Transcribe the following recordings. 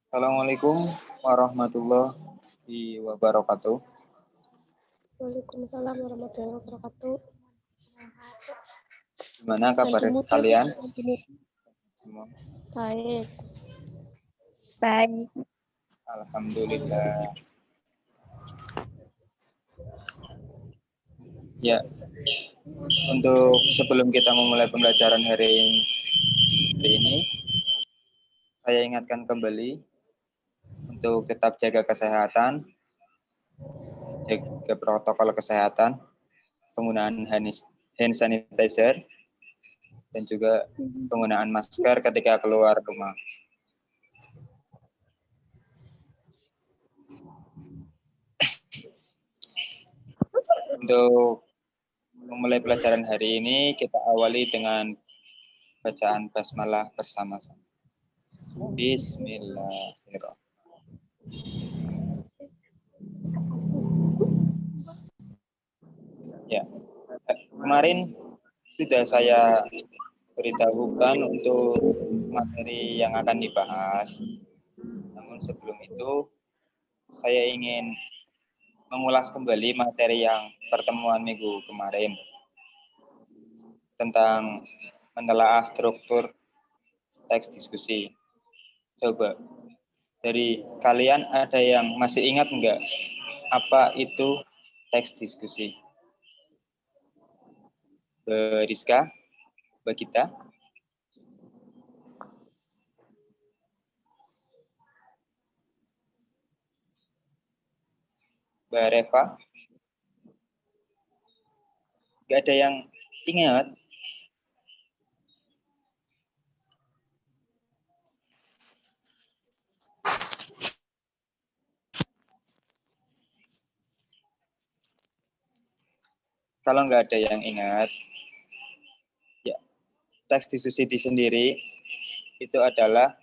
Assalamualaikum warahmatullahi wabarakatuh. Waalaikumsalam warahmatullahi wabarakatuh. Gimana kabar Ganti mood ya, kalian? ganti mood. Semua? Baik. Baik. Alhamdulillah. Ya, untuk sebelum kita memulai pembelajaran hari ini, saya ingatkan kembali untuk tetap jaga kesehatan, jaga protokol kesehatan, penggunaan hand sanitizer, dan juga penggunaan masker ketika keluar rumah. Untuk memulai pelajaran hari ini, kita awali dengan bacaan basmalah bersama-sama. Bismillahirrahmanirrahim. Ya, kemarin sudah saya beritahukan untuk materi yang akan dibahas. Namun sebelum itu, saya ingin mengulas kembali materi yang pertemuan minggu kemarin tentang menelaah struktur teks diskusi. Coba, dari kalian ada yang masih ingat enggak apa itu teks diskusi? Rizka, Mbak Gita? Mbak Reva? Enggak ada yang ingat? Kalau nggak ada yang ingat, ya, teks diskusi sendiri itu adalah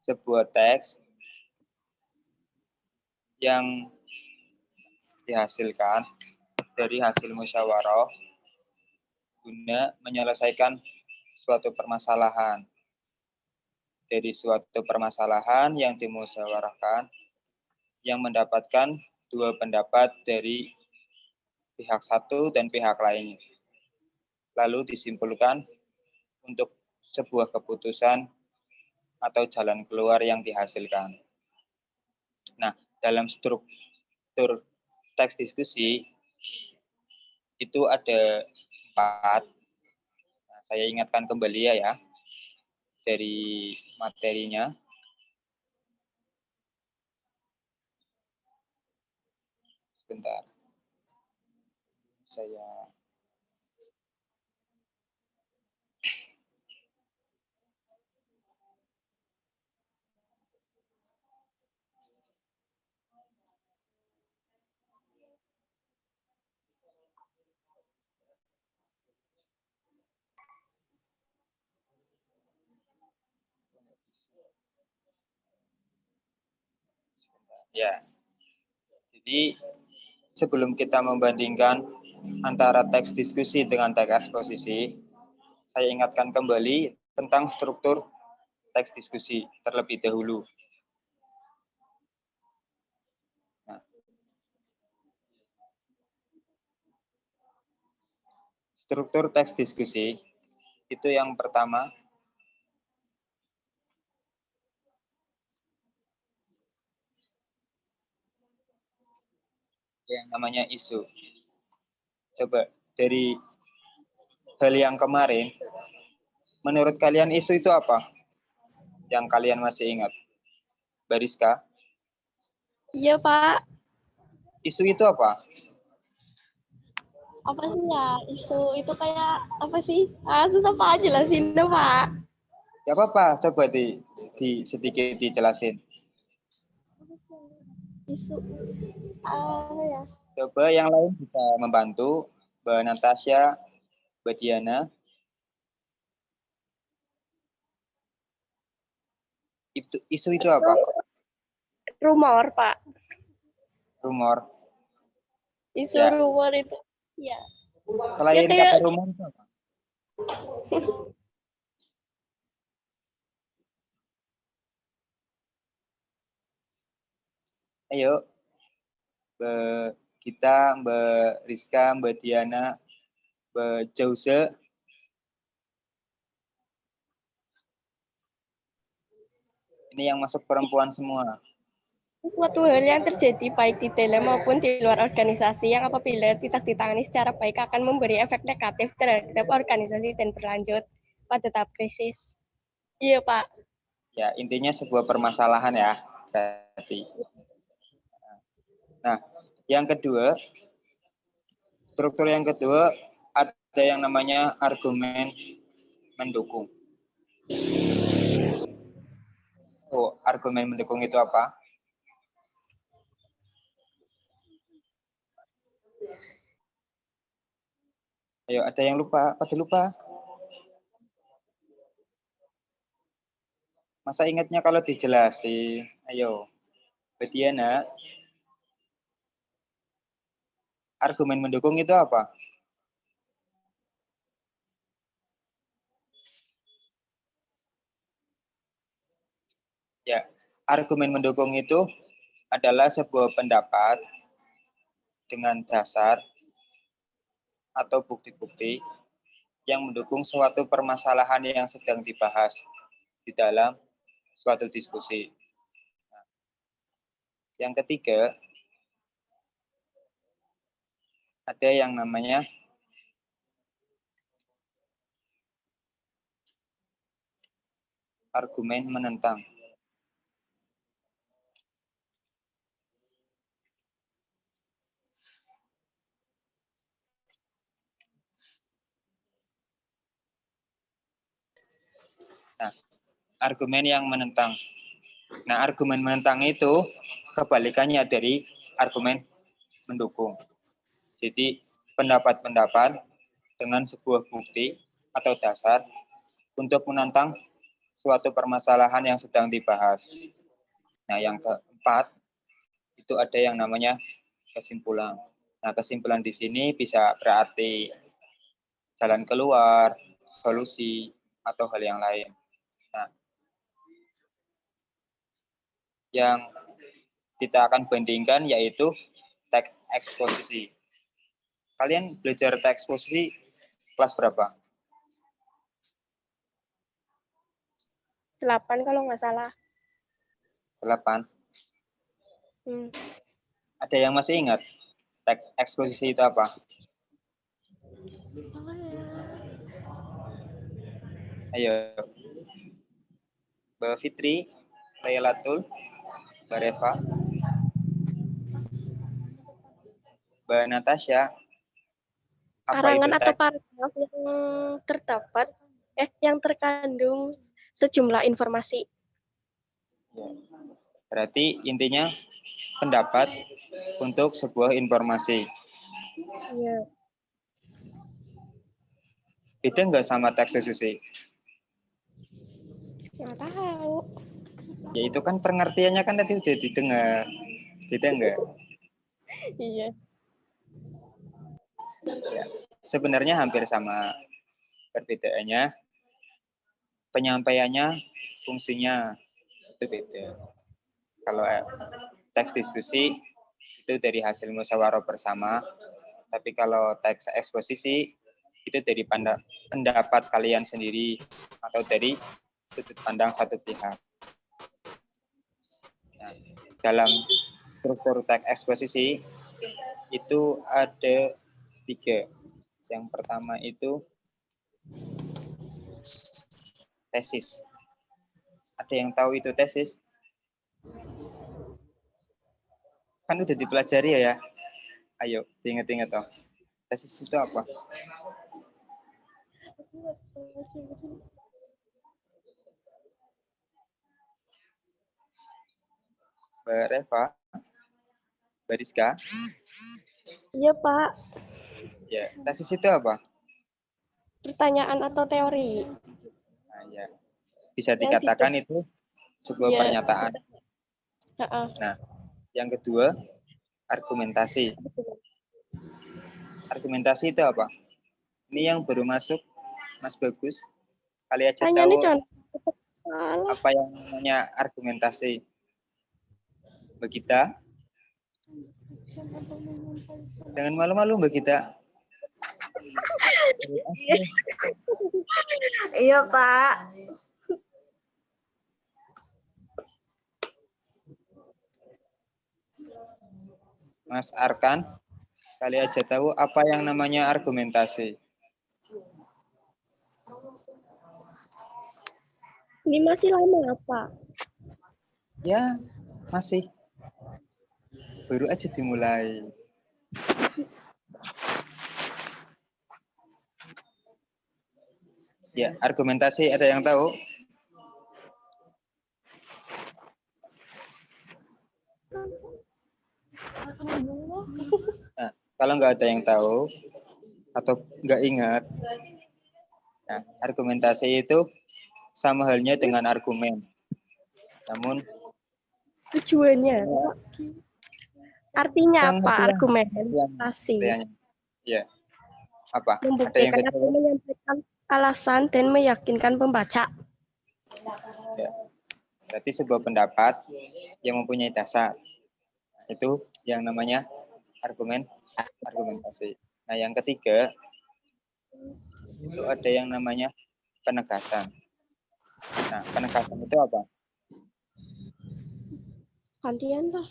sebuah teks yang dihasilkan dari hasil musyawarah guna menyelesaikan suatu permasalahan. Dari suatu permasalahan yang dimusyawarahkan yang mendapatkan dua pendapat dari pihak satu dan pihak lainnya. Lalu disimpulkan untuk sebuah keputusan atau jalan keluar yang dihasilkan. Nah, dalam struktur teks diskusi itu ada 4. Nah, saya ingatkan kembali ya dari materinya. Sebentar. Saya ya. Jadi sebelum kita membandingkan antara teks diskusi dengan teks eksposisi, saya ingatkan kembali tentang struktur teks diskusi terlebih dahulu. Nah, struktur teks diskusi itu yang pertama yang namanya isu. Coba dari hal yang kemarin, menurut kalian isu itu apa? Yang kalian masih ingat? Bariska? Iya, Pak. Isu itu apa? Apa sih ya? Isu itu kayak apa sih? Susah Pak jelasinnya, Pak. Ya apa-apa, coba sedikit dijelasin. Isu ya. Coba yang lain bisa membantu, Mbak Natasha, Mbak Diana. Isu itu apa? Rumor, Pak. Rumor. Isu Ya. rumor itu. Ya. Selain Ya, kayak kata rumor itu apa? Ayo, kita, Mbak Rizka, Mbak Diana, Mbak Jause. Ini yang masuk perempuan semua. Suatu hal yang terjadi baik di dalam maupun di luar organisasi yang apabila tidak ditangani secara baik akan memberi efek negatif terhadap organisasi dan berlanjut pada tahap krisis. Iya, Pak. Ya, intinya sebuah permasalahan ya. Berarti. Nah, yang kedua, struktur yang kedua ada yang namanya argumen mendukung. Oh, argumen mendukung itu apa? Ayo, ada yang lupa? Pada lupa? Masa ingatnya kalau dijelasin? Ayo, Mbak Diana, argumen mendukung itu apa? Ya, argumen mendukung itu adalah sebuah pendapat dengan dasar atau bukti-bukti yang mendukung suatu permasalahan yang sedang dibahas di dalam suatu diskusi. Nah, yang ketiga, ada yang namanya argumen menentang. Nah, argumen yang menentang. Nah, argumen menentang itu kebalikannya dari argumen mendukung. Jadi, pendapat-pendapat dengan sebuah bukti atau dasar untuk menantang suatu permasalahan yang sedang dibahas. Nah, yang keempat, itu ada yang namanya kesimpulan. Nah, kesimpulan di sini bisa berarti jalan keluar, solusi, atau hal yang lain. Nah, yang kita akan bandingkan yaitu teks eksposisi. Kalian belajar teks eksposisi kelas berapa? 8 kalau nggak salah. 8. Ada yang masih ingat teks eksposisi itu apa? Ayo, Mbak Fitri, Laylatul, Mbak Reva, Mbak Natasha. Apa Karangan itu atau teks? paragraf yang terkandung sejumlah informasi. Berarti intinya pendapat untuk sebuah informasi. Iya. Beda nggak sama teks eksposisi? Nggak tahu. Ya itu kan pengertiannya kan tadi udah didengar. Beda nggak? Iya. Ya, sebenarnya hampir sama. Perbedaannya, penyampaiannya, fungsinya itu beda. Kalau teks diskusi itu dari hasil musyawarah bersama, tapi kalau teks eksposisi itu dari pendapat kalian sendiri atau dari sudut pandang satu pihak. Nah, dalam struktur teks eksposisi itu ada 3. Yang pertama itu tesis. Ada yang tahu itu tesis? Kan udah dipelajari ya? Ayo, ingat-ingat toh. Tesis itu apa? Mbak Reva? Mbak Rizka? Iya, Pak. Ya, tesis itu apa? Pertanyaan atau teori. Nah, ya. Bisa dikatakan itu sebuah pernyataan. Nah, yang kedua, argumentasi. Argumentasi itu apa? Ini yang baru masuk, Mas Bagus. Kali aja tahu apa yang namanya argumentasi. Mbak Gita, Jangan malu-malu Mbak Gita. Iya, Pak. Mas Arkan, kali aja tahu apa yang namanya argumentasi. Ini masih lama apa? Ya, masih. Baru aja dimulai. Ya, argumentasi ada yang tahu? Nah, kalau nggak ada yang tahu atau nggak ingat, nah, argumentasi itu sama halnya dengan argumen. Namun Tujuannya. Artinya yang apa yang- argumentasi? Ya. Apa? Ada yang Membuktikan nggak atau tahu? menyampaikan alasan dan meyakinkan pembaca. Ya. Berarti sebuah pendapat yang mempunyai dasar. Itu yang namanya argumentasi. Nah, yang ketiga itu ada yang namanya penegasan. Nah, penegasan itu apa? Gantian lah.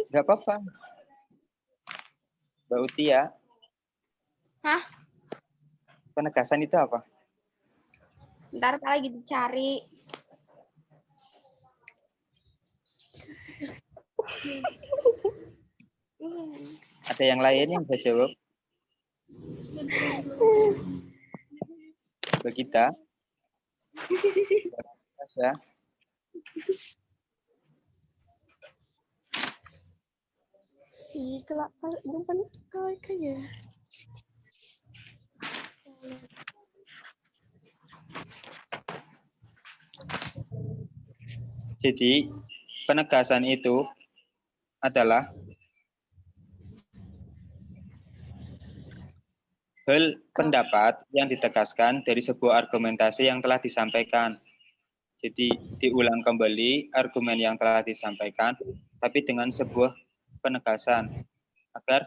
Nggak apa-apa. Mbak Utia, Hah? penegasan itu apa? Ntar Pak lagi dicari. Ada yang lain yang bisa jawab? Mbak Gita? Ya. Ih, kelak nyimpan kayak. Jadi, penegasan itu adalah hal pendapat yang ditegaskan dari sebuah argumentasi yang telah disampaikan. Jadi, diulang kembali argumen yang telah disampaikan, tapi dengan sebuah penegasan agar